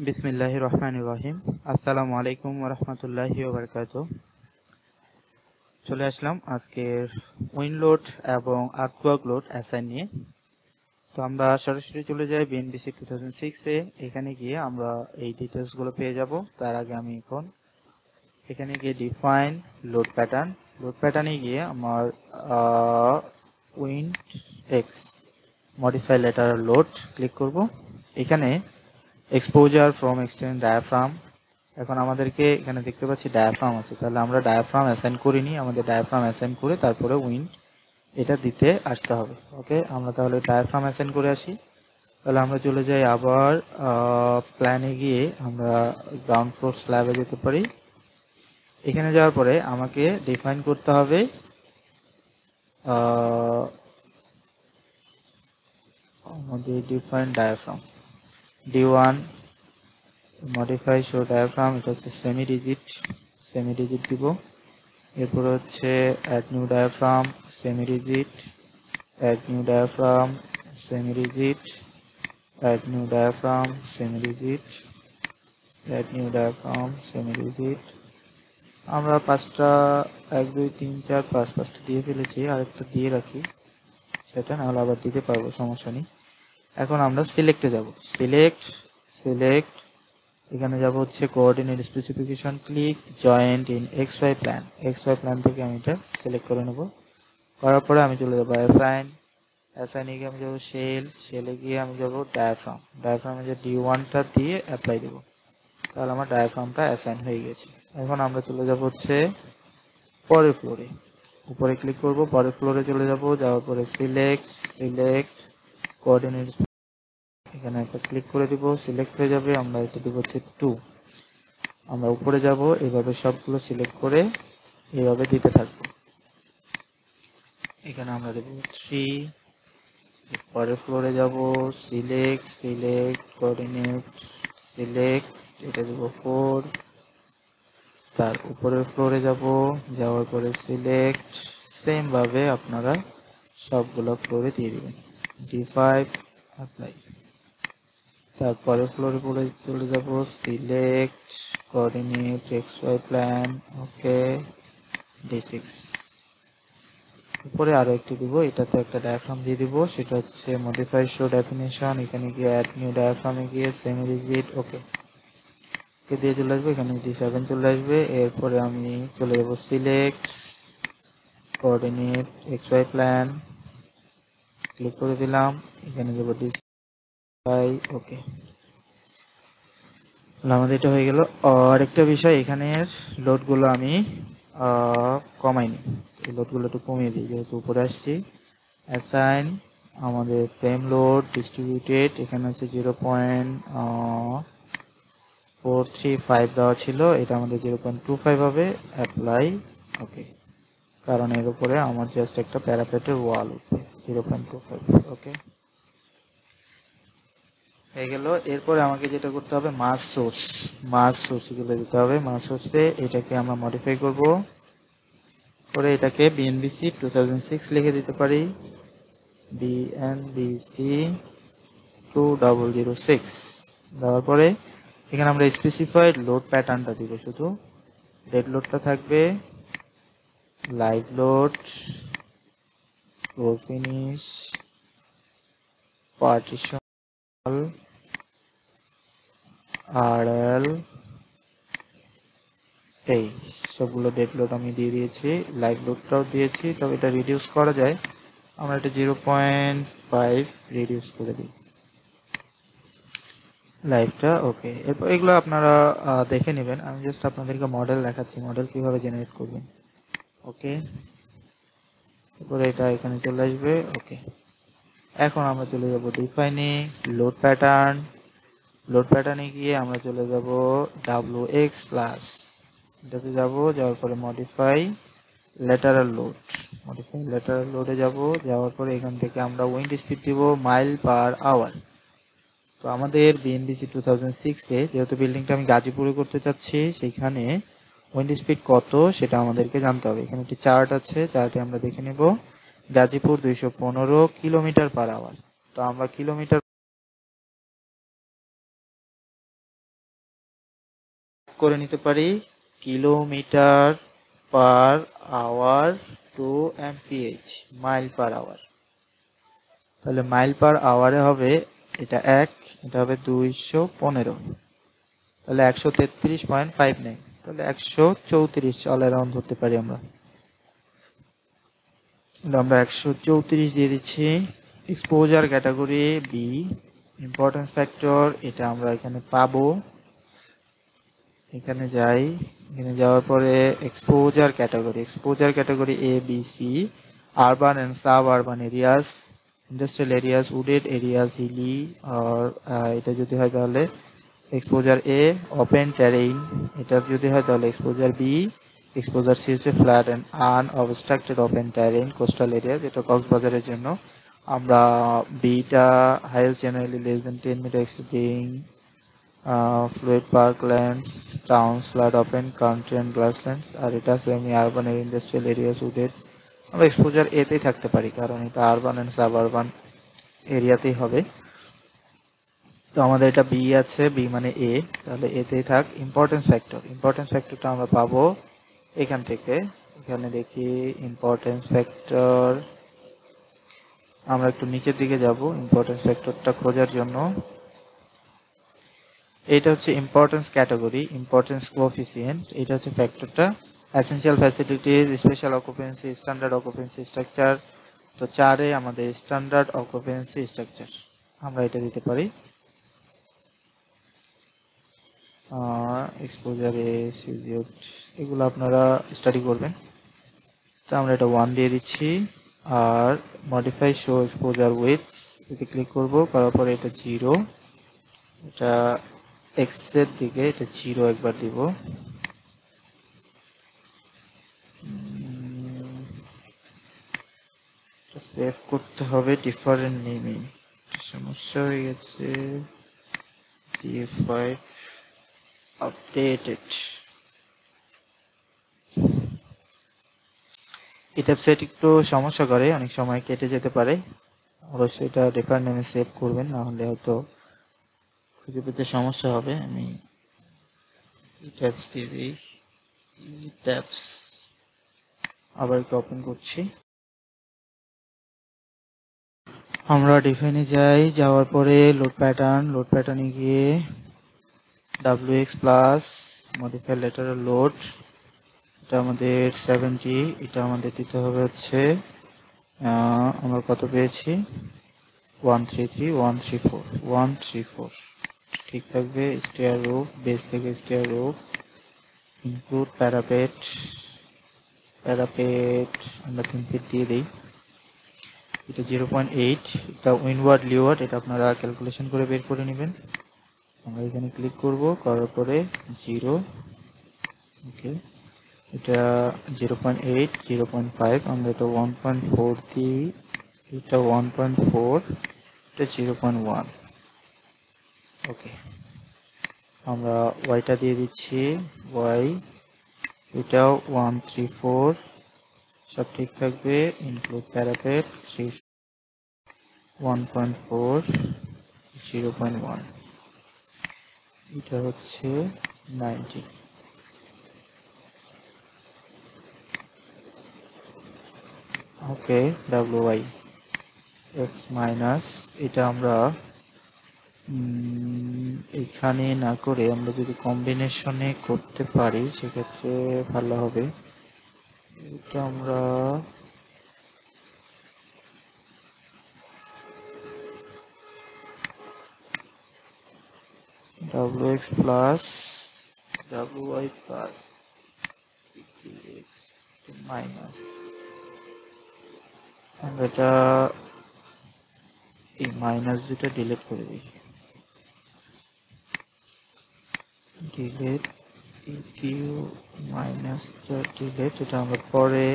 বিসমিল্লাহির রহমানির রহিম। আসসালামু আলাইকুম ওয়া রাহমাতুল্লাহি ওয়া বারাকাতুহু। চলে আসলাম আজকের উইন্ডলোড এবং আর্টওয়ার্ক লোড অ্যাসাইন নিয়ে। তো আমরা সরাসরি চলে যাই বিএনবিসি 2006 এ। এখানে গিয়ে আমরা এই ডিটেইলসগুলো পেয়ে যাব। তার আগে আমি এখন এখানে গিয়ে ডিফাইন লোড প্যাটার্নে গিয়ে আমার wind x modify lateral load click করব। এখানে এক্সপোজার ফ্রম এক্সটেন্ড ডায়াফ্রাম, এখন আমাদেরকে এখানে দেখতে পাচ্ছি ডায়াফ্রাম আছে, তাহলে আমরা ডায়াফ্রাম অ্যাসাইন করিনি, আমাদের ডায়াফ্রাম অ্যাসাইন করে তারপরে উইন্ড এটা দিতে আসতে হবে। ওকে, আমরা তাহলে ডায়াফ্রাম অ্যাসাইন করে আসি। তাহলে আমরা চলে যাই আবার প্ল্যানে গিয়ে আমরা গ্রাউন্ড ফ্লোর স্ল্যাবে যেতে পারি। এখানে যাওয়ার পরে আমাকে ডিফাইন করতে হবে আমাদের define diaphragm D1 modify show diaphragm, এটা হচ্ছে সেমি ডিজিট দিব। এরপর হচ্ছে add new diaphragm semi digit, add new diaphragm semi digit, add new diaphragm semi digit, add new diaphragm semi digit. আমরা 5টা 1 2 3 4 5টা দিয়ে ফেলেছি, আরেকটা দিয়ে রাখি, সেটা নাহলে আবার দিতে পারবো, সমস্যা নেই। এখন আমরা সিলেক্টে যাব, সিলেক্ট এখানে যাব হচ্ছে coordinate specification, click joint in X Y plane থেকে আমি এটা সিলেক্ট করে নেব। করার পরে আমি চলে যাবো অ্যাসাইনে গিয়ে আমি যাবো শেলে গিয়ে আমি যাবো ডায়াফ্রামে যে D1টা দিয়ে অ্যাপ্লাই দেবো, তাহলে আমার ডায়াফ্রামটা অ্যাসাইন হয়ে গেছে। এখন আমরা চলে যাব হচ্ছে পরের ফ্লোরে, উপরে ক্লিক করব, পরের ফ্লোরে চলে যাব, যাওয়ার পরে সিলেক্ট কোঅর্ডিনেট, এখানে একটা ক্লিক করে দিব, সিলেক্ট হয়ে যাবে। আমরা এটা দিব হচ্ছে 2, আমরা উপরে যাব, এভাবে সবগুলো সিলেক্ট করে এভাবে দিতে থাকবো। এখানে আমরা দেব 3, পরের ফ্লোরে যাব, সিলেক্ট কোঅর্ডিনেট সিলেক্ট, এটা দেব 4, তার উপরের ফ্লোরে যাব, যাওয়ার পরে সিলেক্ট, সেম ভাবে আপনারা সবগুলো ফ্লোরে দিয়ে দিবেন D5 অ্যাপ্লাই। তারপরে ফ্লোরে পরে চলে যাব, select coordinate X Y plan, okay D6, উপরে আরো একটি দিব, এটাতে একটা ডায়াফ্রাম দিয়ে দিব, সেটা হচ্ছে মডিফাই শো ডেফিনিশন, এখানে গিয়ে অ্যাড নিউ ডায়াফ্রামে গিয়ে সেমি রিজিড, ওকে দিয়ে চলে আসবে, এখানে D7 চলে আসবে। এরপরে আমি চলে যাব select coordinate X Y plane, click করে দিলাম, এখানে যাব D5, ওকে, আমাদের এটা হয়ে গেল। আর একটা বিষয়, এখানের লোডগুলো আমি কমাইনি, এই লোডগুলো একটু কমিয়ে দিই, যেহেতু উপরে আসছি। অ্যাসাইন আমাদের ফ্রেম লোড ডিস্ট্রিবিউটেড, এখানে হচ্ছে 0.435 দেওয়া ছিল, এটা আমাদের 0.25 হবে, অ্যাপ্লাই, ওকে, কারণ এর উপরে আমার জাস্ট একটা প্যারাপেটের ওয়াল উঠবে, 0.25, ওকে হয়ে গেল। এরপরে আমাকে যেটা করতে হবে, মাস সোর্সগুলো দিতে হবে। মাস সোর্সে এটাকে আমরা মডিফাই করব, করে এটাকে বিএনবিসি 2006 লিখে দিতে পারি, বিএনবিসি 2006 দেওয়ার পরে এখানে আমরা স্পেসিফাইড লোড প্যাটার্নটা দিব, শুধু ডেড লোডটা থাকবে, live load, floor finish, partition, RL, এই সবগুলো ডেড লোড আমি দিয়ে দিয়েছি, লাইভ লোডটাও দিয়েছি, তবে এটা রিডিউস করা যায়, আমরা এটা 0.5 রিডিউস করে দিই লাইভটা, ওকে। এরপর এগুলো আপনারা দেখে নেবেন, আমি জাস্ট আপনাদেরকে মডেল দেখাচ্ছি, মডেল কিভাবে জেনারেট করবেন, ওকে। এরপরে এটা এখানে চলে আসবে, ওকে। এখন আমরা চলে যাব ডিফাইনে লোড প্যাটার্নে গিয়ে আমরা চলে যাব WX প্লাস, এটাতে যাব, যাওয়ার পরে মডিফাই লেটারাল লোডে যাব, যাওয়ার পরে এখান থেকে আমরা উইন্ড স্পিড দিব মাইল পার আওয়ার। তো আমাদের বিএনবিসি 2006 এ যেহেতু বিল্ডিংটা আমি গাজীপুরে করতে চাচ্ছি, সেখানে উইন্ড স্পিড কত সেটা আমাদেরকে জানতে হবে। এখানে একটি চার্ট আছে, চার্টে আমরা দেখে নেব, গাজীপুর 215 কিলোমিটার পার আওয়ার, তো আমরা কিলোমিটার করে নিতে পারি kilometre per hour to MPH, mile per hour. তাহলে মাইল পার আওয়ারে হবে এটা 1, এটা হবে 215, তাহলে 133.59, তাহলে 134 অল অ্যারাউন্ড ধরতে পারি আমরা। আমরা 134 দিয়ে দিচ্ছি। Exposure category B, importance factor এটা আমরা এখানে পাবো। এখানে যাই, এখানে যাওয়ার পরে exposure category A B C, urban and suburban areas, industrial areas, wooded areas, hilly, আর এটা যদি হয় তাহলে এক্সপোজার এ ওপেন টেরেইন, এটা যদি হয় তাহলে এক্সপোজার বি, এক্সপোজার সি হচ্ছে flat and unobstructed open terrain coastal area, যেটা কক্সবাজারের জন্য। আমরা beta highest generally less than 10 meter exceeding fluid parklands, towns, flat open country and grasslands, আর এটা সেমি আরবান এর ইন্ডাস্ট্রিয়াল এরিয়াস উডেড। আমরা exposure এতেই থাকতে পারি কারণ এটা আরবান অ্যান্ড সাব আরবান এরিয়াতেই হবে। তো আমাদের এটা বি আছে, বি মানে এ, তাহলে এতেই থাক। ইম্পর্টেন্স ফ্যাক্টরটা আমরা পাবো এখান থেকে। এখানে দেখি ইম্পর্টেন্স ফ্যাক্টর, আমরা একটু নিচের দিকে যাব ইম্পর্টেন্স ফ্যাক্টরটা খোঁজার জন্য। এটা হচ্ছে ইম্পর্টেন্স ক্যাটাগরি, ইম্পর্টেন্স কোএফিসিয়েন্ট, এটা হচ্ছে ফ্যাক্টরটা। Essential facilities, special occupancy, standard occupancy structure. তো 4-এ আমাদের স্ট্যান্ডার্ড অকুপেন্সি স্ট্রাকচার, আমরা এটা দিতে পারি। এক্সপোজারে সিজিউট এগুলো আপনারা স্টাডি করবেন। তো আমরা এটা 1 দিয়ে দিচ্ছি। আর মডিফাই শো এক্সপোজার উইথ, এতে ক্লিক করব, করার পরে এটা 0, এটা এক্স এর দিকে এটা 0 একবার দিব। সেভ করতে হবে ডিফারেন্ট নেমে, সমস্যা হয়ে গেছে। GF5 আপডেটেড, এটা সেট একটু সমস্যা করে, অনেক সময় কেটে যেতে পারে। অবশ্যই এটা ডিফারেন্ট নেমে সেভ করবেন, না হলে হয়তো খুঁজে পেতে সমস্যা হবে। আমি ট্যাবস দিয়ে দিই, ট্যাবস আবার একটু ওপেন করছি। আমরা ডিফাইনে যাই, যাওয়ার পরে লোড প্যাটার্নে গিয়ে WX plus modify lateral load, এটা আমাদের 70, এটা আমাদের দিতে হবে হচ্ছে আমরা কত পেয়েছি 134 ঠিক থাকবে। স্টেয়ার রুফ, বেস থেকে স্টেয়ার রুফ, ইনক্লুড প্যারাপেট আমরা 3 ফিট দিয়ে দিই। এটা 0.8, এটা উইন্ডওয়ার্ড লিওয়ার্ড, এটা আপনারা ক্যালকুলেশন করে বের করে নেবেন। আমরা এখানে ক্লিক করব, করার পরে 0, ওকে। এটা 0.8, 0.5, আমরা এটা 1.4 দিই, এটা 1.4, এটা 0.1, ওকে। আমরা ওয়াইটা দিয়ে দিচ্ছি, ওয়াই এটাও 134, সব ঠিক থাকবে। ইনক্লুড প্যারাপেট 1.4, 0.1, এটা হচ্ছে 90, ওকে। WY x মাইনাস, এটা আমরা এখানে না করে আমরা যদি কম্বিনেশনে করতে পারি সেক্ষেত্রে ভালো হবে। এটা আমরা WX plus WY plus x minus, আমরা এটা এই মাইনাস দুটো ডিলিট করে দিই, ডিলিট ইকিউ মাইনাসটা ডিলিট, এটা আমরা পরে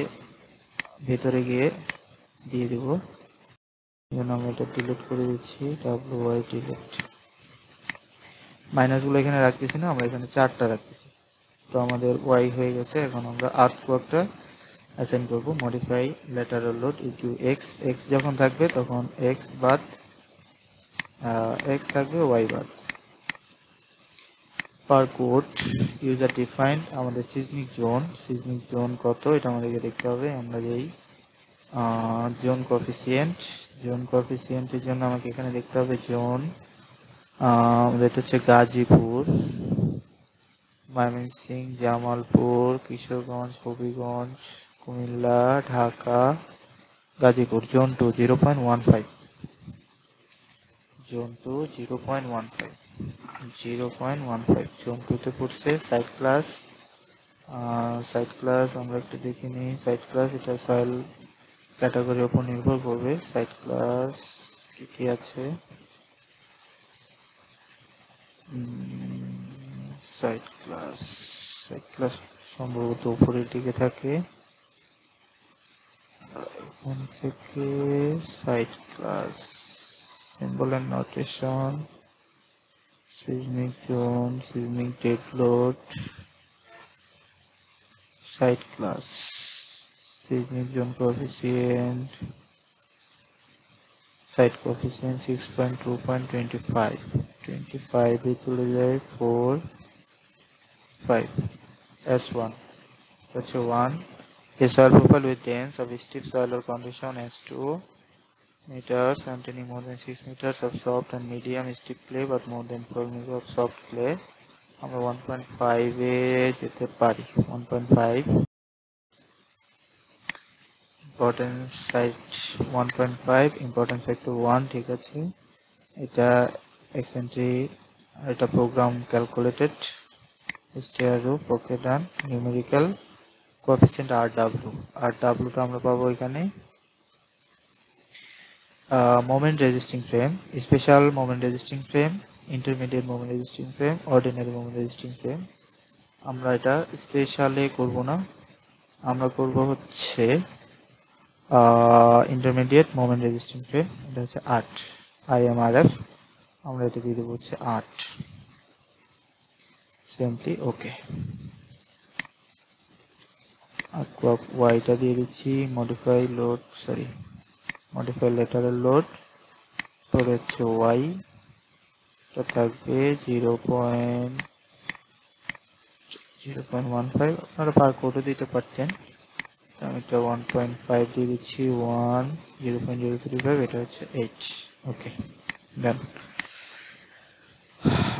ভেতরে গিয়ে দিয়ে দেব। যেন আমরা এটা ডিলিট করে দিচ্ছি, WY ডিলিট, মাইনাসগুলো এখানে রাখতেছি না, আমরা এখানে 4টা রাখতেছি। তো আমাদের ওয়াই হয়ে গেছে। এখন আমরা আর্টওয়ার্কটা অ্যাসাইন করব, modify lateral load EQ x, x যখন থাকবে তখন এক্স বাদ এক্স থাকবে, ওয়াই বাদ। পার কোড ইউজার ডিফাইন্ড আমাদের সিজমিক জোন কত এটা আমাদেরকে দেখতে হবে। আমরা যেই জোন কোএফিসিয়েন্টের জন্য আমাকে এখানে দেখতে হবে জোন আমাদের হচ্ছে Gazipur, Mymensingh, Jamalpur, Kishoreganj, Habiganj, Comilla, Dhaka, Gazipur. Zone 2 0.15, zone 2 0.15, 0.15 zone 2 তে পড়ছে। সাইট ক্লাস আমরা একটু দেখে নিই। সাইট ক্লাস এটা সয়েল ক্যাটাগরির উপর নির্ভর করবে। সাইট ক্লাস কি আছে, সাইট ক্লাস সম্ভবত উপরের দিকে থাকে। এখান থেকে site class symbol and notation, seismic zone, seismic dead load, site class, seismic zone coefficient, site coefficient 6.2.25, 25 এ চলে যায় 4 5 S1 হচ্ছে 1। A soil profile with dense of steep soil or condition S2 meters containing more than 6 meters of soft and medium steep clay but more than 4 meters of soft clay আমরা 1.5 এ যেতে পারি। 1.5 importance site 1.5 importance factor 1 ঠিক আছে। এটা এক্সেন্ট্রি, এটা programme calculated স্টেয়ারো ওকে ডান। Numerical coefficient আরডব্লিউটা আমরা পাবো এখানে। Moment resisting frame, special moment resisting frame, intermediate moment resisting frame, ordinary moment resisting frame. আমরা এটা স্পেশালে করব না, আমরা করব হচ্ছে ইন্টারমিডিয়েট মোমেন্ট রেজিস্টিং ফ্রেম। এটা হচ্ছে 8 IMRF, আমরা এটা দিয়ে দেবো হচ্ছে 8 সিম্পলি ওকে। ওয়াইটা দিয়ে দিচ্ছি, মডিফাই লেটারাল লোড, পরে হচ্ছে ওয়াই টা থাকবে 0.15, আপনারা পার কোডও দিতে পারতেন। আমি এটা 1.5 দিয়ে দিচ্ছি, 0.035, এটা হচ্ছে 8 ওকে ডান।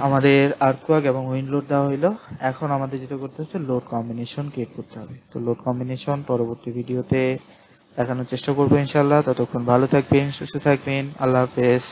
আমাদের আর্কওয়ার্ক এবং উইন্ড লোড দেওয়া হইলো। এখন আমাদের যেটা করতে হচ্ছে লোড কম্বিনেশন ক্রিয়েট করতে হবে। তো লোড কম্বিনেশন পরবর্তী ভিডিওতে দেখানোর চেষ্টা করবো ইনশাল্লাহ। ততক্ষণ ভালো থাকবেন, সুস্থ থাকবেন, আল্লাহ হাফেজ।